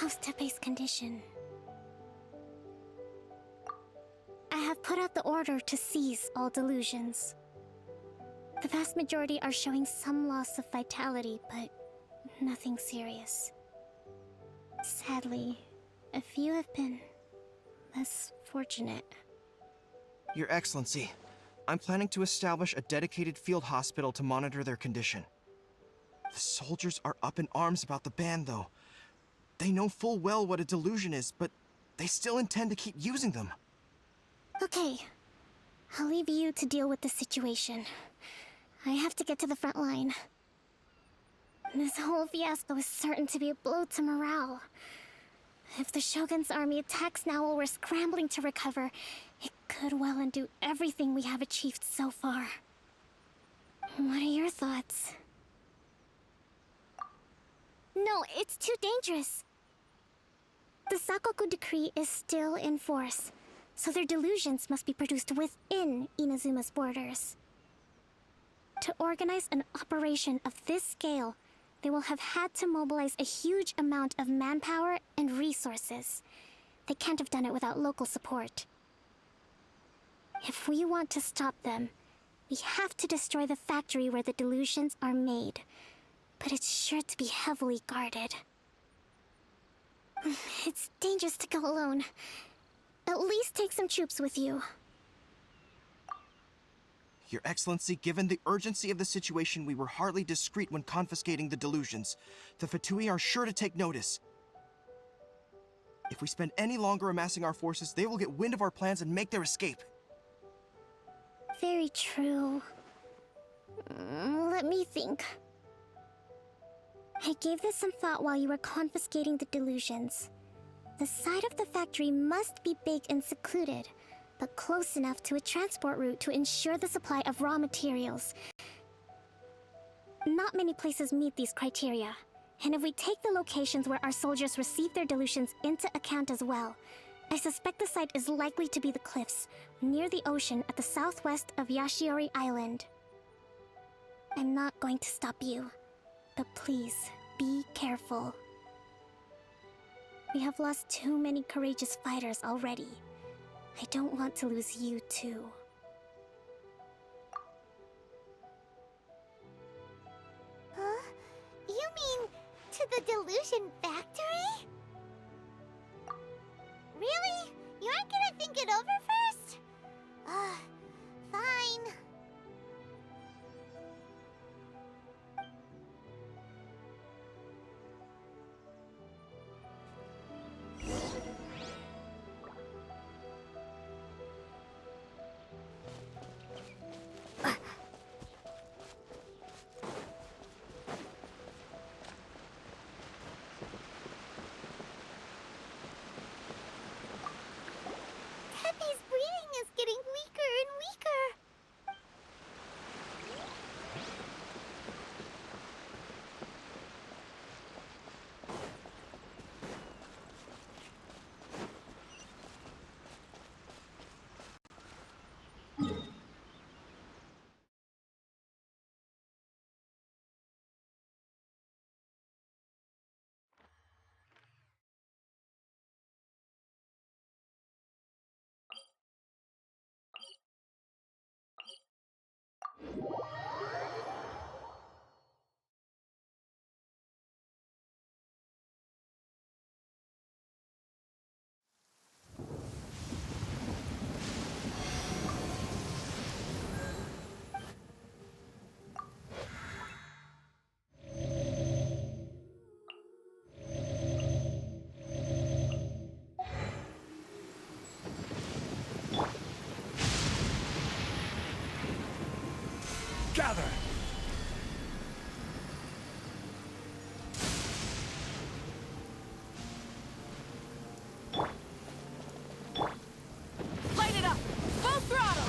How's Tepe's condition? I have put out the order to seize all delusions. The vast majority are showing some loss of vitality, but nothing serious. Sadly, a few have been less fortunate. Your Excellency, I'm planning to establish a dedicated field hospital to monitor their condition. The soldiers are up in arms about the ban, though. They know full well what a delusion is, but they still intend to keep using them. Okay. I'll leave you to deal with the situation. I have to get to the front line. This whole fiasco is certain to be a blow to morale. If the Shogun's army attacks now while we're scrambling to recover, it could well undo everything we have achieved so far. What are your thoughts? No, it's too dangerous. The Sakoku decree is still in force, so their delusions must be produced within Inazuma's borders. To organize an operation of this scale, they will have had to mobilize a huge amount of manpower and resources. They can't have done it without local support. If we want to stop them, we have to destroy the factory where the delusions are made. But it's sure to be heavily guarded. It's dangerous to go alone. At least take some troops with you. Your Excellency, given the urgency of the situation, we were hardly discreet when confiscating the delusions. The Fatui are sure to take notice. If we spend any longer amassing our forces, they will get wind of our plans and make their escape. Very true. Let me think. I gave this some thought while you were confiscating the delusions. The side of the factory must be big and secluded, but close enough to a transport route to ensure the supply of raw materials. Not many places meet these criteria, and if we take the locations where our soldiers receive their delusions into account as well, I suspect the site is likely to be the cliffs, near the ocean at the southwest of Yashiori Island. I'm not going to stop you, but please, be careful. We have lost too many courageous fighters already. I don't want to lose you too. Huh? You mean to the Delusion factory? Really? You aren't gonna think it over first? Fine. Tepe's breathing is getting weaker and weaker. Gather! Light it up! Full throttle!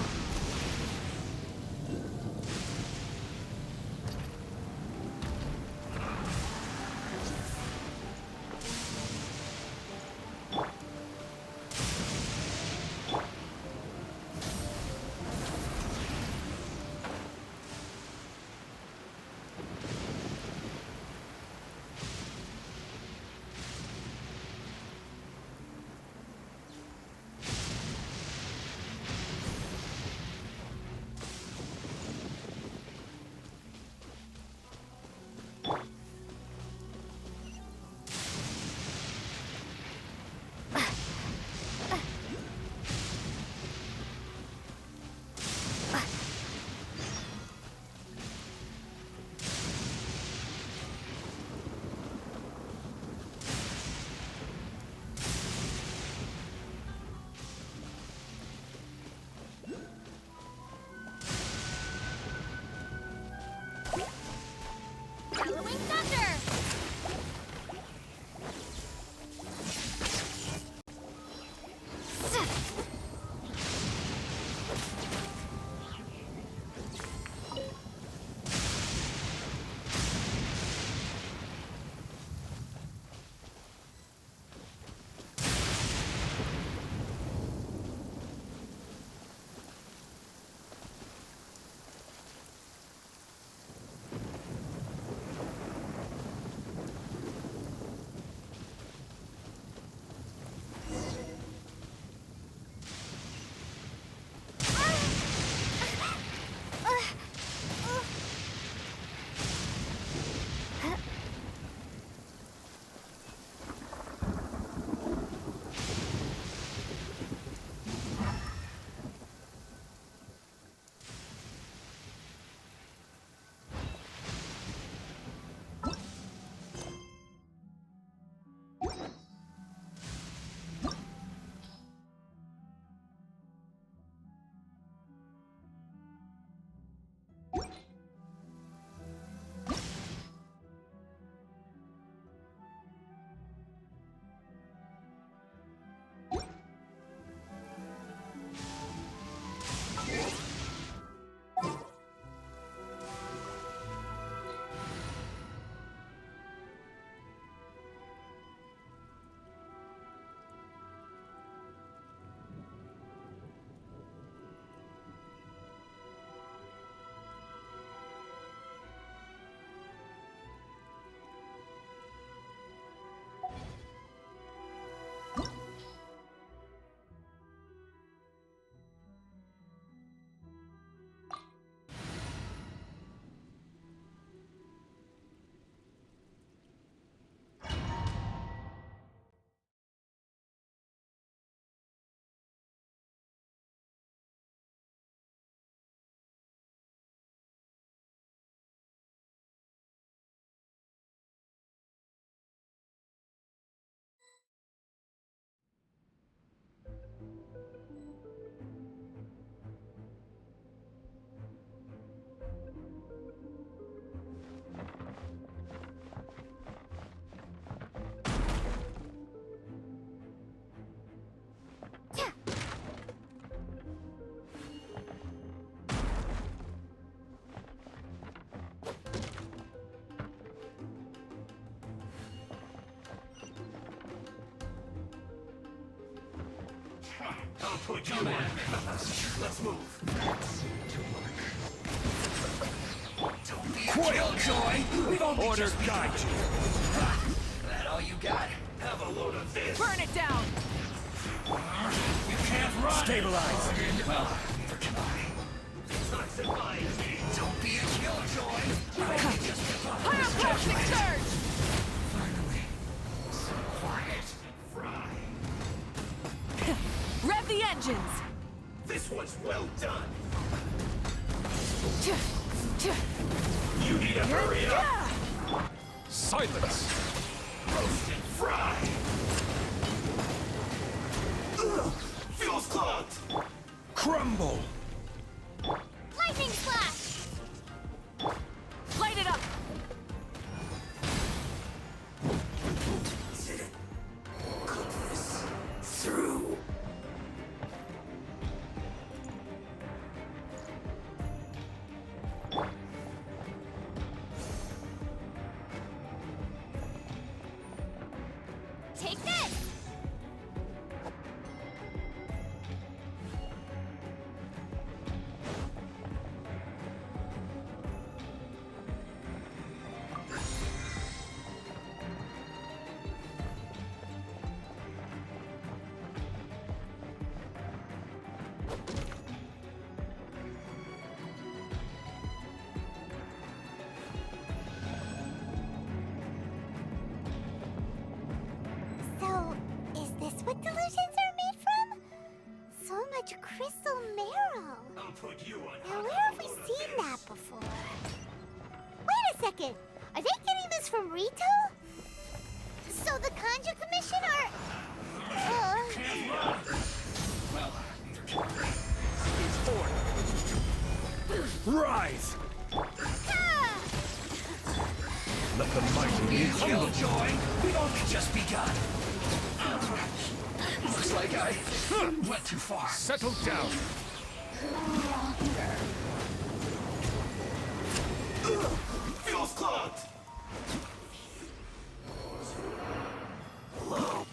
I'll put you in. Let's move. Don't be Quail Joy! We've only Order just guide you. That all you got? Have a load of this. Burn it down! You can't run! Stabilize! Well, neither can I. Toxifying me. Don't be a killjoy! You've only just begun. Pyroclastic surge! Finally. So quiet. Fry. Rev the engines! This was well done. Ch- ch- You need to hurry up. Silence! Roast and fry. Fuel's clogged. Crumble! Lightning slash! Light it up! Cook this through. Take this! So, is this what delusions are made from? So much crystal marrow. I'll put you on. Now, where have we seen that before? Wait a second! Are they getting this from Rito? So the Conjure Commission are... Well, neither can I. Rise! Ah! Let the mighty be humble. Killjoy, we've only just begun. Looks like I went too far. Settle down. Fuel's clogged. Low.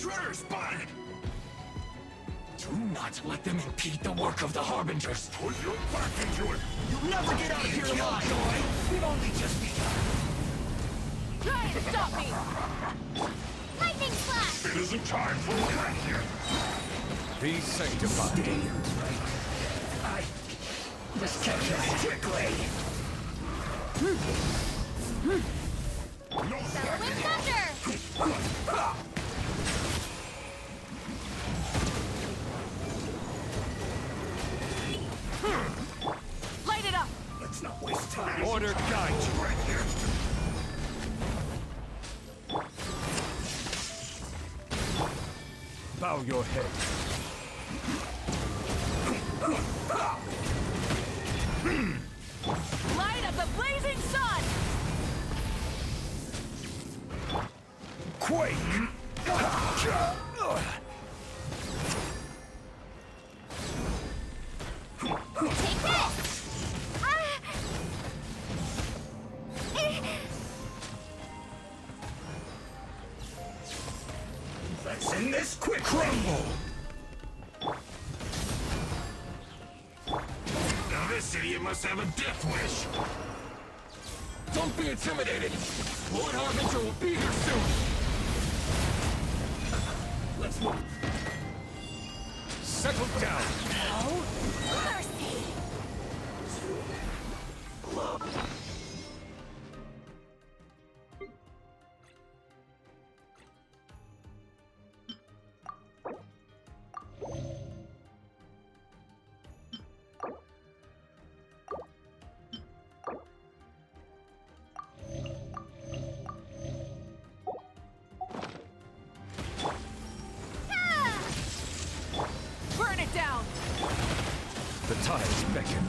Intruder spotted! Do not let them impede the work of the Harbingers. Put your back into it! You'll never get out of here alive, Joy! We've only just begun. Try and stop me! Lightning flash! It isn't time for that yet. Be sanctified. I just catch this quickly. Bellowing thunder! Light it up! Let's not waste time. Order guide you. Right here. Bow your head. Light of the blazing sun! Quake! Take this! Let's end this quick. Crumble! Now this idiot must have a death wish. Don't be intimidated. Lord Harbinger will be here soon. Let's move. Settle down. Mercy! Burn it down! The tides beckon.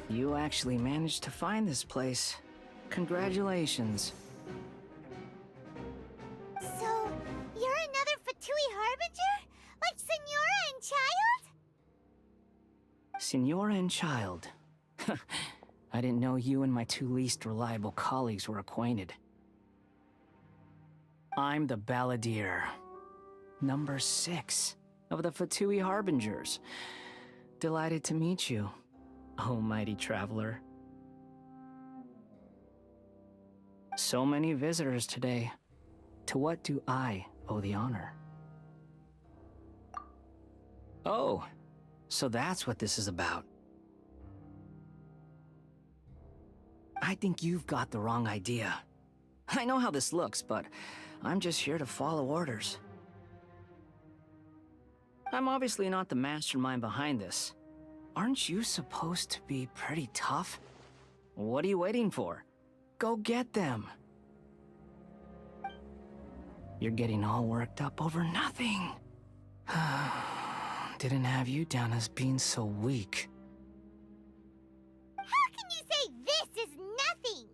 You actually managed to find this place. Congratulations. So, you're another Fatui Harbinger? Like Senora and Child? Senora and Child. I didn't know you and my two least reliable colleagues were acquainted. I'm the Baladeer. Number 6 of the Fatui Harbingers. Delighted to meet you, oh mighty traveler. So many visitors today. To what do I owe the honor? Oh, so that's what this is about. I think you've got the wrong idea. I know how this looks, but I'm just here to follow orders. I'm obviously not the mastermind behind this. Aren't you supposed to be pretty tough? What are you waiting for? Go get them. You're getting all worked up over nothing. Didn't have you down as being so weak. How can you say this is nothing?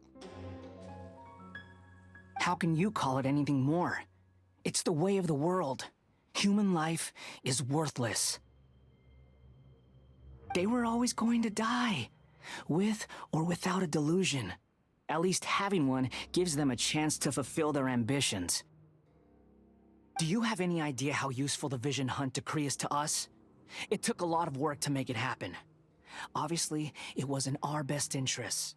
How can you call it anything more? It's the way of the world. Human life is worthless. They were always going to die, with or without a delusion. At least having one gives them a chance to fulfill their ambitions. Do you have any idea how useful the Vision Hunt decree is to us? It took a lot of work to make it happen. Obviously, it was in our best interests.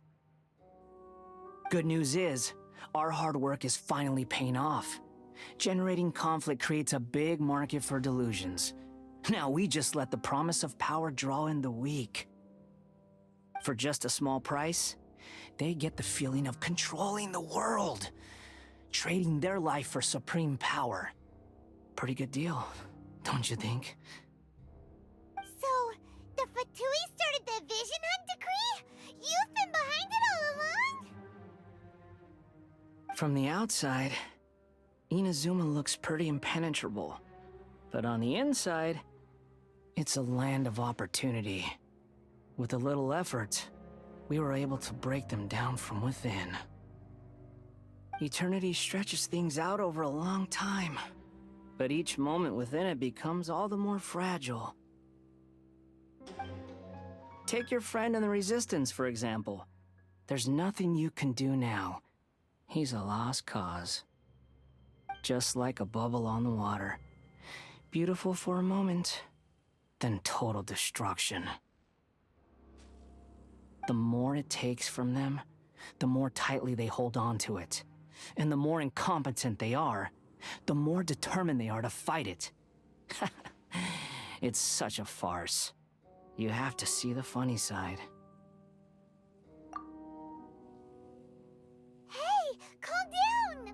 Good news is, our hard work is finally paying off. Generating conflict creates a big market for delusions. Now we just let the promise of power draw in the weak. For just a small price, they get the feeling of controlling the world, trading their life for supreme power. Pretty good deal, don't you think? So, the Fatui started the Vision Hunt decree? You've been behind it all along? From the outside, Inazuma looks pretty impenetrable. But on the inside, it's a land of opportunity. With a little effort, we were able to break them down from within. Eternity stretches things out over a long time, but each moment within it becomes all the more fragile. Take your friend in the Resistance, for example. There's nothing you can do now. He's a lost cause. Just like a bubble on the water. Beautiful for a moment, then total destruction. The more it takes from them, the more tightly they hold on to it. And the more incompetent they are, the more determined they are to fight it. It's such a farce. You have to see the funny side. Hey, calm down!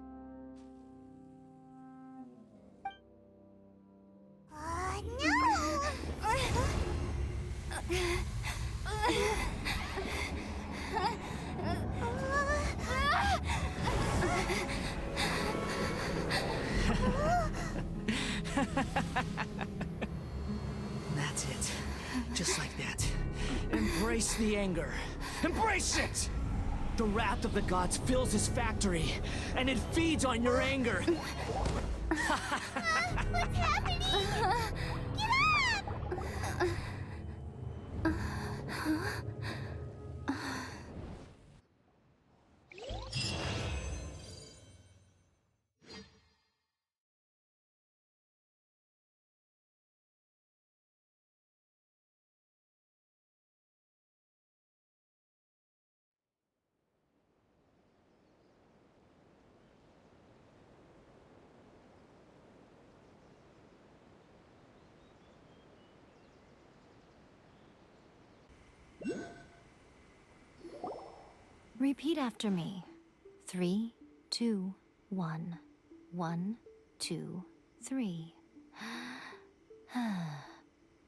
That's it. Just like that. Embrace the anger. Embrace it! The wrath of the gods fills his factory, and it feeds on your anger. What's happening? Get up! Repeat after me. 3, 2, 1. 1, 2, 3.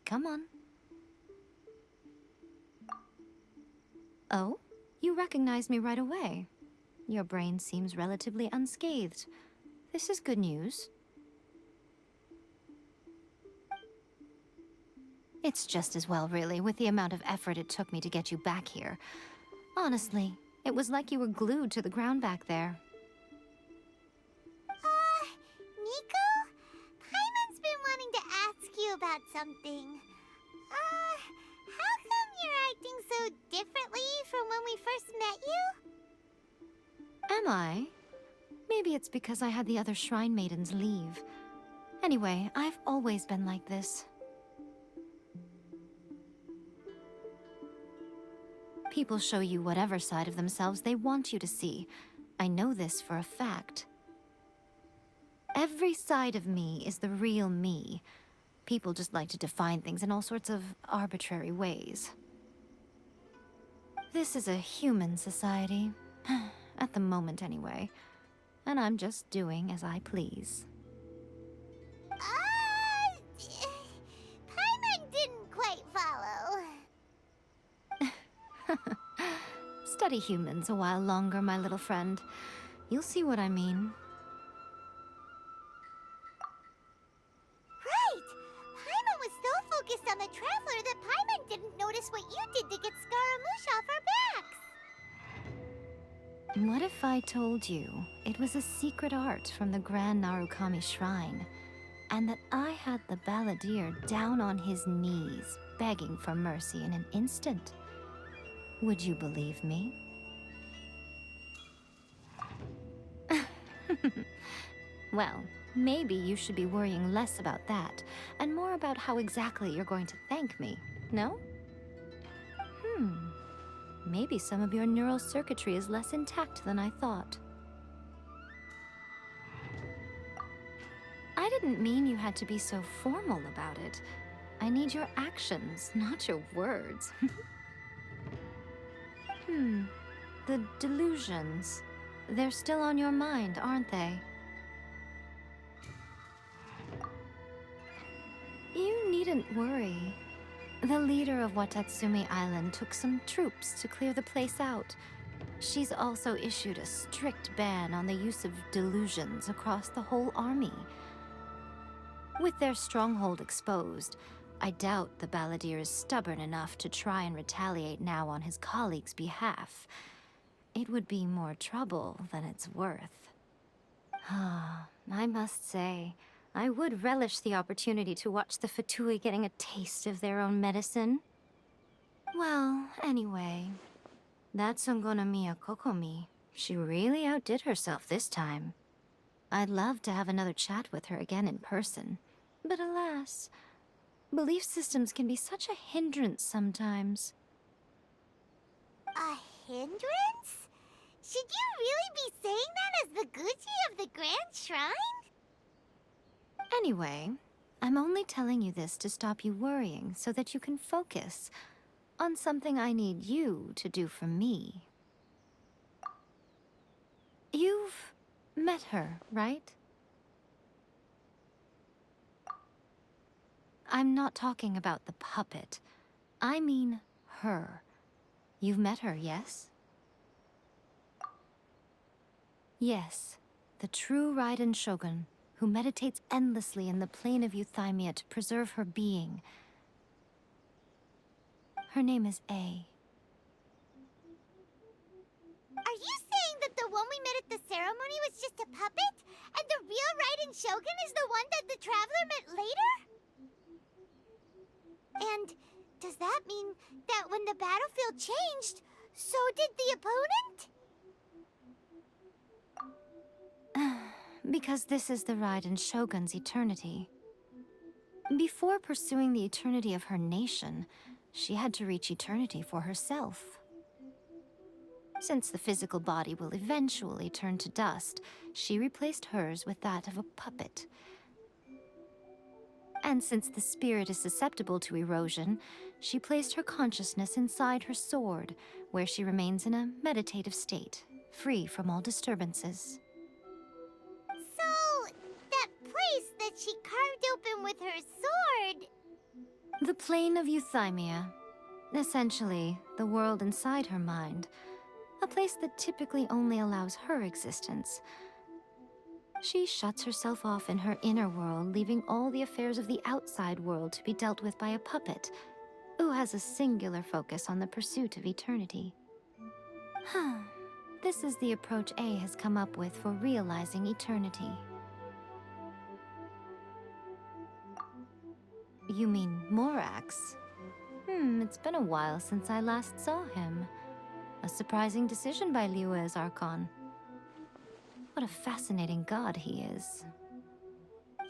Come on. Oh, you recognized me right away. Your brain seems relatively unscathed. This is good news. It's just as well, really, with the amount of effort it took me to get you back here. Honestly, it was like you were glued to the ground back there. Miko? Paimon's been wanting to ask you about something. How come you're acting so differently from when we first met you? Am I? Maybe it's because I had the other Shrine Maidens leave. Anyway, I've always been like this. People show you whatever side of themselves they want you to see. I know this for a fact. Every side of me is the real me. People just like to define things in all sorts of arbitrary ways. This is a human society. At the moment, anyway. And I'm just doing as I please. Paimon didn't quite follow. Study humans a while longer, my little friend. You'll see what I mean. Right! Paimon was so focused on the Traveler that Paimon didn't notice what you did to get Scaramouche off our backs. What if I told you it was a secret art from the Grand Narukami Shrine, and that I had the Baladeer down on his knees, begging for mercy in an instant? Would you believe me? Well, maybe you should be worrying less about that, and more about how exactly you're going to thank me, no? Maybe some of your neural circuitry is less intact than I thought. I didn't mean you had to be so formal about it. I need your actions, not your words. The delusions. They're still on your mind, aren't they? You needn't worry. The leader of Watatsumi Island took some troops to clear the place out. She's also issued a strict ban on the use of delusions across the whole army. With their stronghold exposed, I doubt the Baladeer is stubborn enough to try and retaliate now on his colleagues' behalf. It would be more trouble than it's worth. I must say, I would relish the opportunity to watch the Fatui getting a taste of their own medicine. Well, anyway, That's Songonomiya Kokomi. She really outdid herself this time. I'd love to have another chat with her again in person. But alas, belief systems can be such a hindrance sometimes. A hindrance? Should you really be saying that as the Gucci of the Grand Shrine? Anyway, I'm only telling you this to stop you worrying so that you can focus on something I need you to do for me. You've met her, right? I'm not talking about the puppet. I mean her. You've met her, yes? Yes, the true Raiden Shogun, who meditates endlessly in the plane of Euthymia to preserve her being. Her name is A. Are you saying that the one we met at the ceremony was just a puppet? And the real Raiden Shogun is the one that the Traveler met later? And does that mean that when the battlefield changed, so did the opponent? Because this is the Raiden Shogun's eternity. Before pursuing the eternity of her nation, she had to reach eternity for herself. Since the physical body will eventually turn to dust, she replaced hers with that of a puppet. And since the spirit is susceptible to erosion, she placed her consciousness inside her sword, where she remains in a meditative state, free from all disturbances. So, that place that she carved open with her sword... The plane of Euthymia. Essentially, the world inside her mind. A place that typically only allows her existence. She shuts herself off in her inner world, leaving all the affairs of the outside world to be dealt with by a puppet, who has a singular focus on the pursuit of eternity. This is the approach A has come up with for realizing eternity. You mean Morax? It's been a while since I last saw him. A surprising decision by Liyue's Archon. What a fascinating god he is.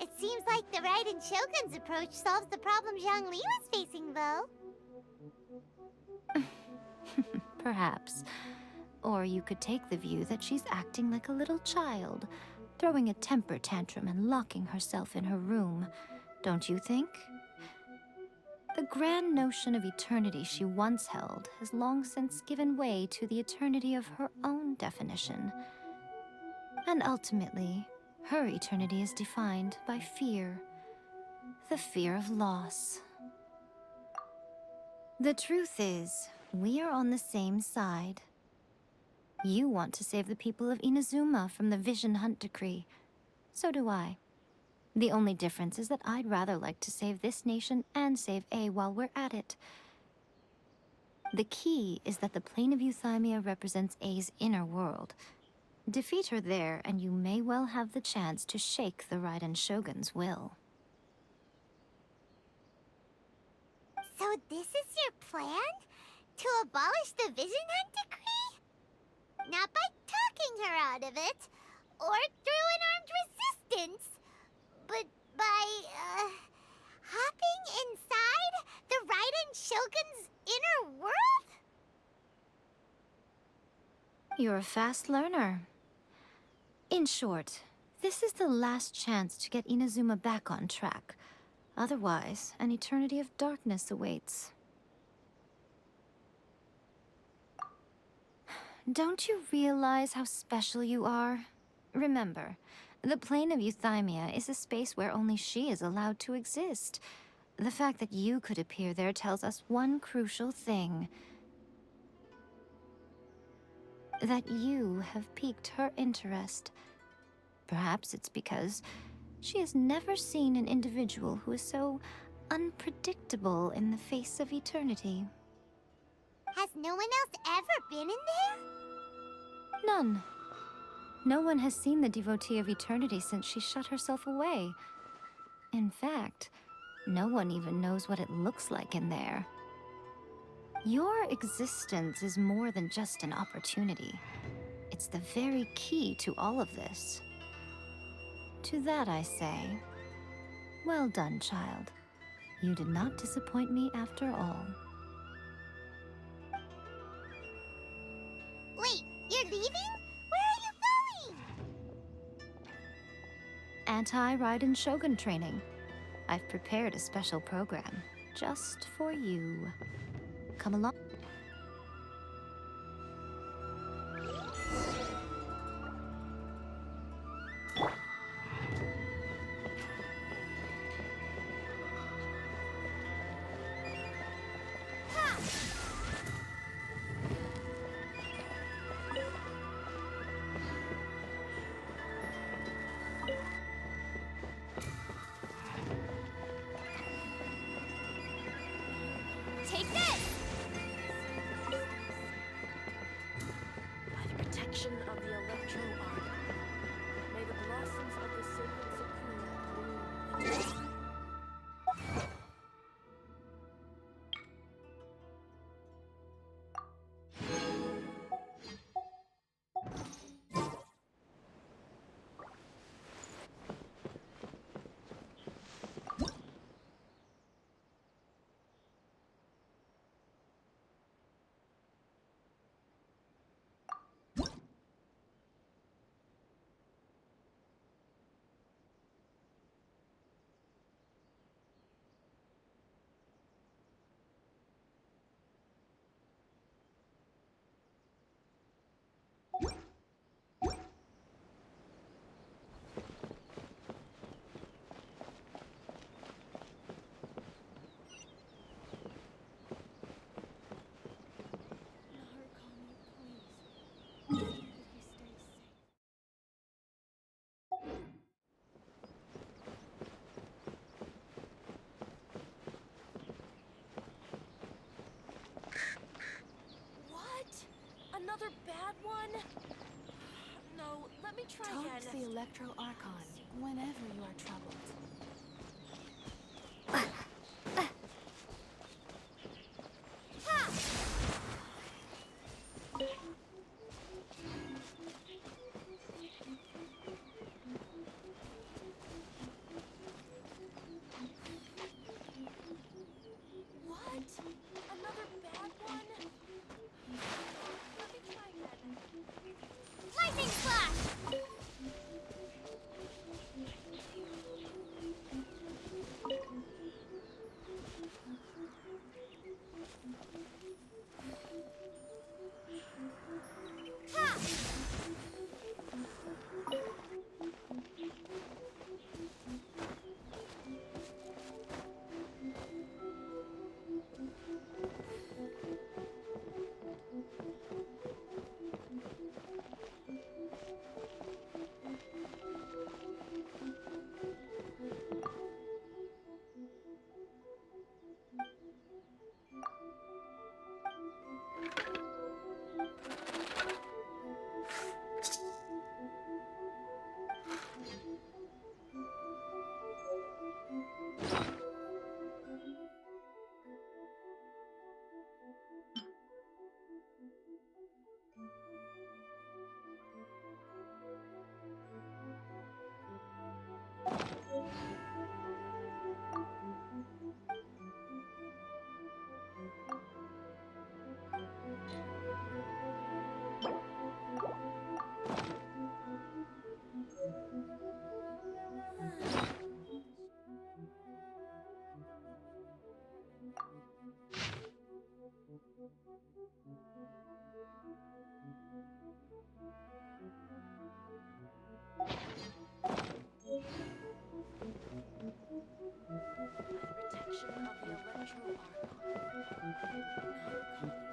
It seems like the Raiden Shogun's approach solves the problem Zhang Li was facing, though. Perhaps. Or you could take the view that she's acting like a little child, throwing a temper tantrum and locking herself in her room. Don't you think? The grand notion of eternity she once held has long since given way to the eternity of her own definition. And ultimately, her eternity is defined by fear. The fear of loss. The truth is, we are on the same side. You want to save the people of Inazuma from the Vision Hunt decree. So do I. The only difference is that I'd rather like to save this nation and save A while we're at it. The key is that the plane of Euthymia represents A's inner world. Defeat her there, and you may well have the chance to shake the Raiden Shogun's will. So this is your plan? To abolish the Vision Hunt decree? Not by talking her out of it, or through an armed resistance, but by, hopping inside the Raiden Shogun's inner world? You're a fast learner. In short, this is the last chance to get Inazuma back on track. Otherwise, an eternity of darkness awaits. Don't you realize how special you are? Remember, the plane of Euthymia is a space where only she is allowed to exist. The fact that you could appear there tells us one crucial thing. That you have piqued her interest. Perhaps it's because she has never seen an individual who is so unpredictable in the face of eternity. Has no one else ever been in there? None. No one has seen the devotee of eternity since she shut herself away. In fact, no one even knows what it looks like in there. Your existence is more than just an opportunity. It's the very key to all of this. To that I say, well done, child. You did not disappoint me after all. Wait, you're leaving? Where are you going? Anti-Raiden Shogun training. I've prepared a special program just for you. Come along. Take this! By the protection of the Electro Archon, may the blossoms of the sacred Sakura bloom. Another bad one? No, let me try again. Talk to the Electro Archon whenever you are troubled. What? Another bad one? Let me try again. Lightning Slash! Ha! By the protection of the Electro Archon.